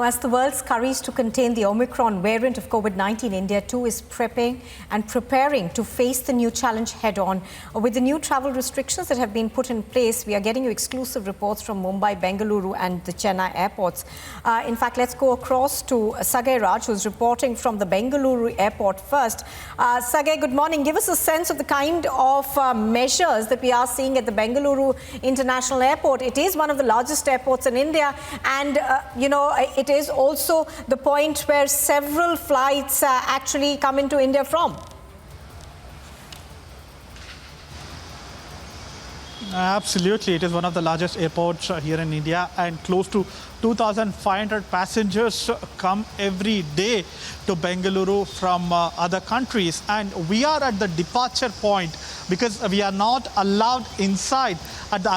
Now, as the world scurries to contain the Omicron variant of COVID-19, India too is prepping and preparing to face the new challenge head-on. With the new travel restrictions that have been put in place, we are getting you exclusive reports from Mumbai, Bengaluru and the Chennai airports. In fact, let's go across to Sagay Raj, who's reporting from the Bengaluru airport first. Sagay, good morning. Give us a sense of the kind of measures that we are seeing at the Bengaluru International Airport. It is one of the largest airports in India, and it is also the point where several flights actually come into India from. Absolutely. It is one of the largest airports here in India, and close to 2,500 passengers come every day to Bengaluru from other countries. And we are at the departure point because we are not allowed inside at the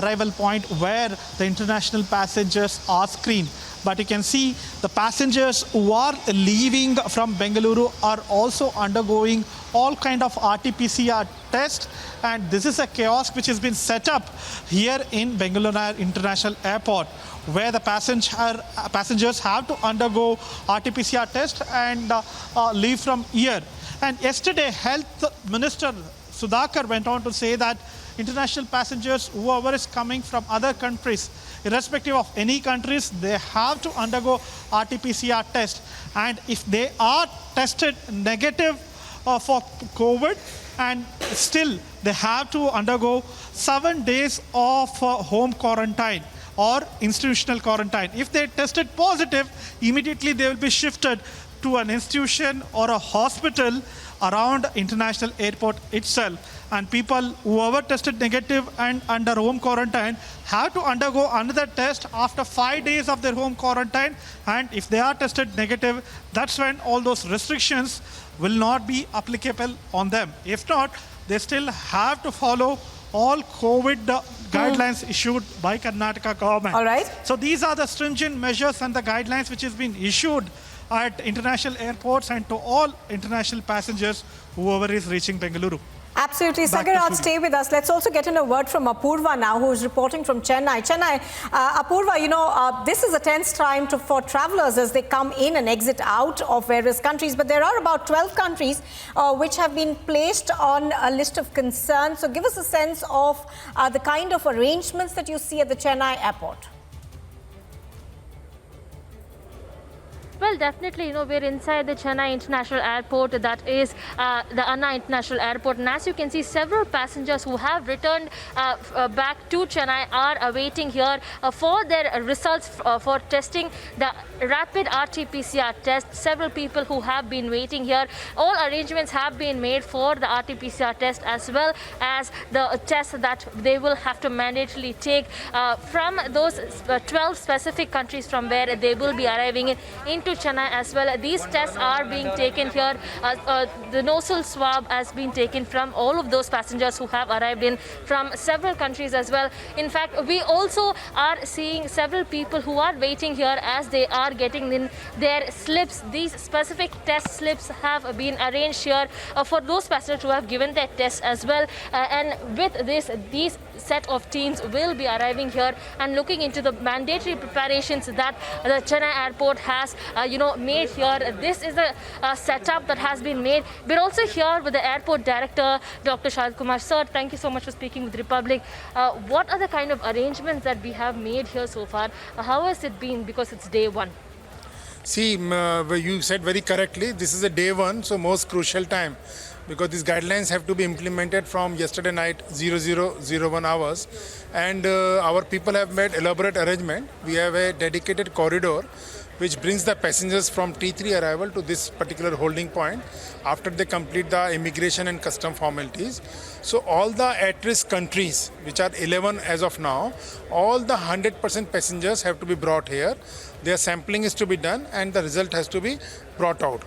arrival point where the international passengers are screened. But you can see the passengers who are leaving from Bengaluru are also undergoing all kind of RT-PCR tests, and this is a kiosk which has been set up here in Bengaluru International Airport, where the passengers have to undergo RT-PCR test and leave from here. And yesterday, Health Minister Sudhakar went on to say that international passengers, whoever is coming from other countries, irrespective of any countries, they have to undergo RT-PCR test. And if they are tested negative for COVID, and still they have to undergo 7 days of home quarantine or institutional quarantine. If they tested positive, immediately they will be shifted to an institution or a hospital around international airport itself. And people whoever tested negative and under home quarantine have to undergo another test after 5 days of their home quarantine. And if they are tested negative, that's when all those restrictions will not be applicable on them. If not, they still have to follow all COVID guidelines issued by Karnataka government. All right. So these are the stringent measures and the guidelines which has been issued at international airports and to all international passengers, whoever is reaching Bengaluru. Absolutely. Sagay Raj, stay with us. Let's also get in a word from Apurva now, who is reporting from Chennai. Apurva, this is a tense time for travelers as they come in and exit out of various countries. But there are about 12 countries which have been placed on a list of concern. So give us a sense of the kind of arrangements that you see at the Chennai airport. Well, definitely, we're inside the Chennai International Airport, that is the Anna International Airport. And as you can see, several passengers who have returned back to Chennai are awaiting here for their results for testing the rapid RT-PCR test. Several people who have been waiting here. All arrangements have been made for the RT-PCR test as well as the test that they will have to mandatorily take from those 12 specific countries from where they will be arriving into Chennai as well. These tests are being taken here. The nasal swab has been taken from all of those passengers who have arrived in from several countries as well. In fact, we also are seeing several people who are waiting here as they are getting in their slips. These specific test slips have been arranged here for those passengers who have given their test as well. And with this, these set of teams will be arriving here and looking into the mandatory preparations that the Chennai airport has made here. This is a setup that has been made. We're also here with the airport director, Dr. Shahid Kumar. Sir, thank you so much for speaking with Republic. What are the kind of arrangements that we have made here so far? How has it been, because it's day one? See, you said very correctly, this is a day one, so most crucial time, because these guidelines have to be implemented from yesterday night 00:01 hours, and our people have made elaborate arrangement. We have a dedicated corridor which brings the passengers from T3 arrival to this particular holding point after they complete the immigration and custom formalities. So all the at-risk countries, which are 11 as of now, all the 100% passengers have to be brought here. Their sampling is to be done and the result has to be brought out.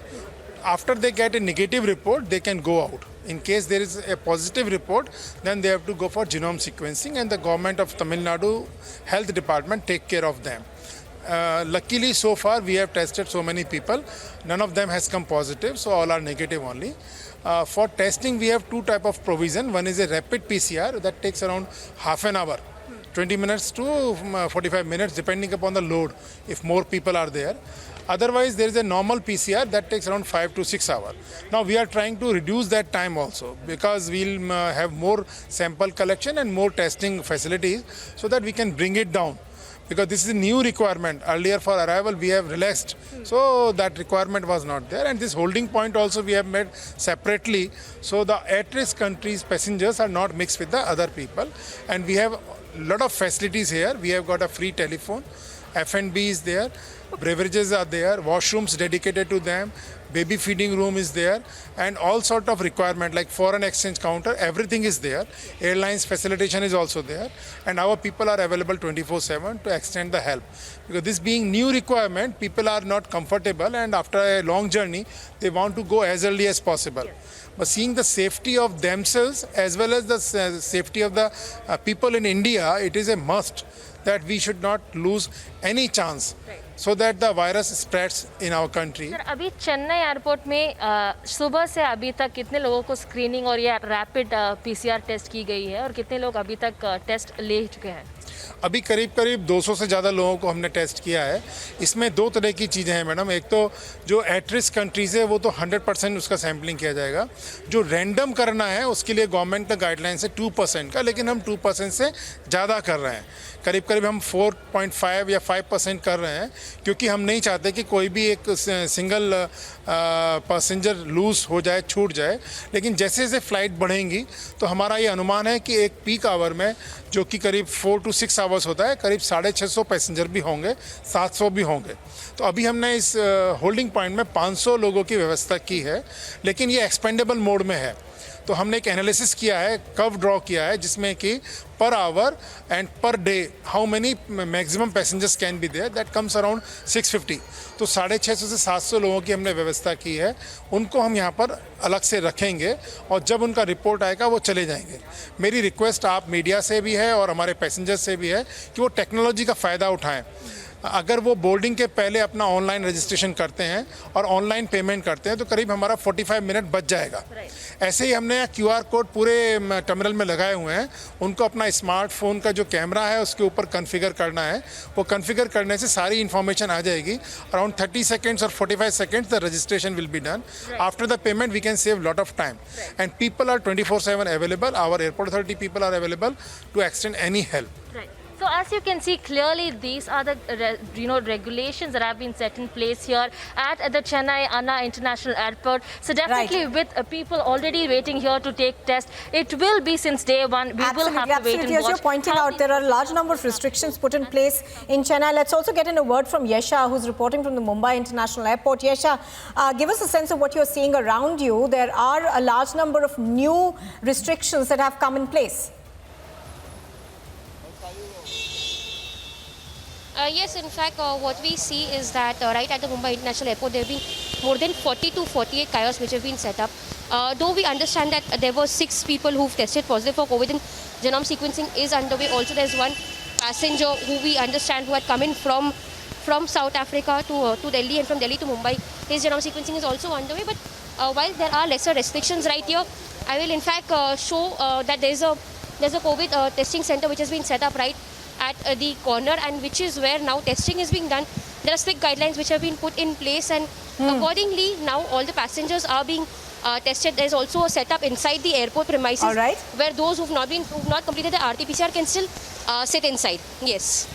After they get a negative report, they can go out. In case there is a positive report, then they have to go for genome sequencing, and the government of Tamil Nadu Health Department take care of them. Luckily, so far we have tested so many people. None of them has come positive, so all are negative only. For testing, we have two type of provision. One is a rapid PCR that takes around half an hour 20 minutes to 45 minutes depending upon the load if more people are there. Otherwise, there is a normal PCR that takes around 5 to 6 hours. Now we are trying to reduce that time also because we'll have more sample collection and more testing facilities so that we can bring it down. Because this is a new requirement. Earlier for arrival we have relaxed, so that requirement was not there. And this holding point also we have made separately, so the at-risk countries passengers are not mixed with the other people. And we have a lot of facilities here. We have got a free telephone, F&B is there, beverages are there, washrooms dedicated to them, baby feeding room is there, and all sort of requirement like foreign exchange counter, everything is there. Airlines facilitation is also there, and our people are available 24/7 to extend the help. Because this being new requirement, people are not comfortable, and after a long journey, they want to go as early as possible. But seeing the safety of themselves as well as the safety of the people in India, it is a must that we should not lose any chance so that the virus spreads in our country. Sir अभी Chennai airport में सुबह से अभी तक कितने लोगों को screening और या रैपिड पीसीआर टेस्ट की गई है और कितने लोग अभी तक टेस्ट ले चुके हैं? अभी करीब 200 से ज़्यादा लोगों को हमने टेस्ट किया है. इसमें दो तरह की चीज़ें हैं मैडम. एक तो जो एट रिस्क कंट्रीज़ है वो तो 100% उसका सैम्पलिंग किया जाएगा. जो रैंडम करना है उसके लिए गवर्नमेंट का गाइडलाइंस है 2% का, लेकिन हम 2% से ज़्यादा कर रहे हैं. करीब हम 4.5 या 5% कर रहे हैं, क्योंकि हम नहीं चाहते कि कोई भी एक सिंगल पैसेंजर लूज हो जाए, छूट जाए. लेकिन जैसे जैसे फ़्लाइट बढ़ेंगी तो हमारा ये अनुमान है कि एक पीक आवर में, जो कि करीब 4 to 6 आवर्स होता है, करीब 650 पैसेंजर भी होंगे, 700 भी होंगे. तो अभी हमने इस होल्डिंग पॉइंट में 500 लोगों की व्यवस्था की है, लेकिन ये एक्सपेंडेबल मोड में है. तो हमने एक एनालिसिस किया है, कर्व ड्रॉ किया है, जिसमें कि per hour and per day how many maximum passengers can be there, that comes around 650. तो 650 से 700 लोगों की हमने व्यवस्था की है. उनको हम यहाँ पर अलग से रखेंगे और जब उनका रिपोर्ट आएगा वो चले जाएंगे. मेरी रिक्वेस्ट आप मीडिया से भी है और हमारे पैसेंजर्स से भी है कि वो टेक्नोलॉजी का फ़ायदा उठाएं. अगर वो बोर्डिंग के पहले अपना ऑनलाइन रजिस्ट्रेशन करते हैं और ऑनलाइन पेमेंट करते हैं तो करीब हमारा 45 मिनट बच जाएगा. ऐसे ही हमने QR कोड पूरे टर्मिनल में लगाए हुए हैं. उनको अपना स्मार्टफोन का जो कैमरा है उसके ऊपर कॉन्फ़िगर करना है. वो कॉन्फ़िगर करने से सारी इन्फॉर्मेशन आ जाएगी. अराउंड 30 सेकेंड्स और 45 seconds the registration will be done. After the payment we can save lot of time and people are 24/7 available. Our airport authority people are available to extend any help. So as you can see clearly, these are the regulations that have been set in place here at the Chennai Anna International Airport. So definitely with people already waiting here to take tests, it will be since day one. We will have to wait and watch. As you're pointing out, there are a large number of restrictions put in place in Chennai. Let's also get in a word from Yesha, who's reporting from the Mumbai International Airport. Yesha, give us a sense of what you're seeing around you. There are a large number of new restrictions that have come in place. Yes, in fact, what we see is that right at the Mumbai International Airport, there have been more than 40 to 48 kiosks which have been set up. Though we understand that there were 6 people who've tested positive for COVID and genome sequencing is underway. Also, there's one passenger who we understand who had come in from South Africa to Delhi and from Delhi to Mumbai. His genome sequencing is also underway. But while there are lesser restrictions right here, I will in fact show that there's a COVID testing center which has been set up right at the corner, and which is where now testing is being done. There are strict guidelines which have been put in place, and accordingly now all the passengers are being tested. There's also a setup inside the airport premises, All right, where those who've not completed the RT-PCR can still sit inside. Yes.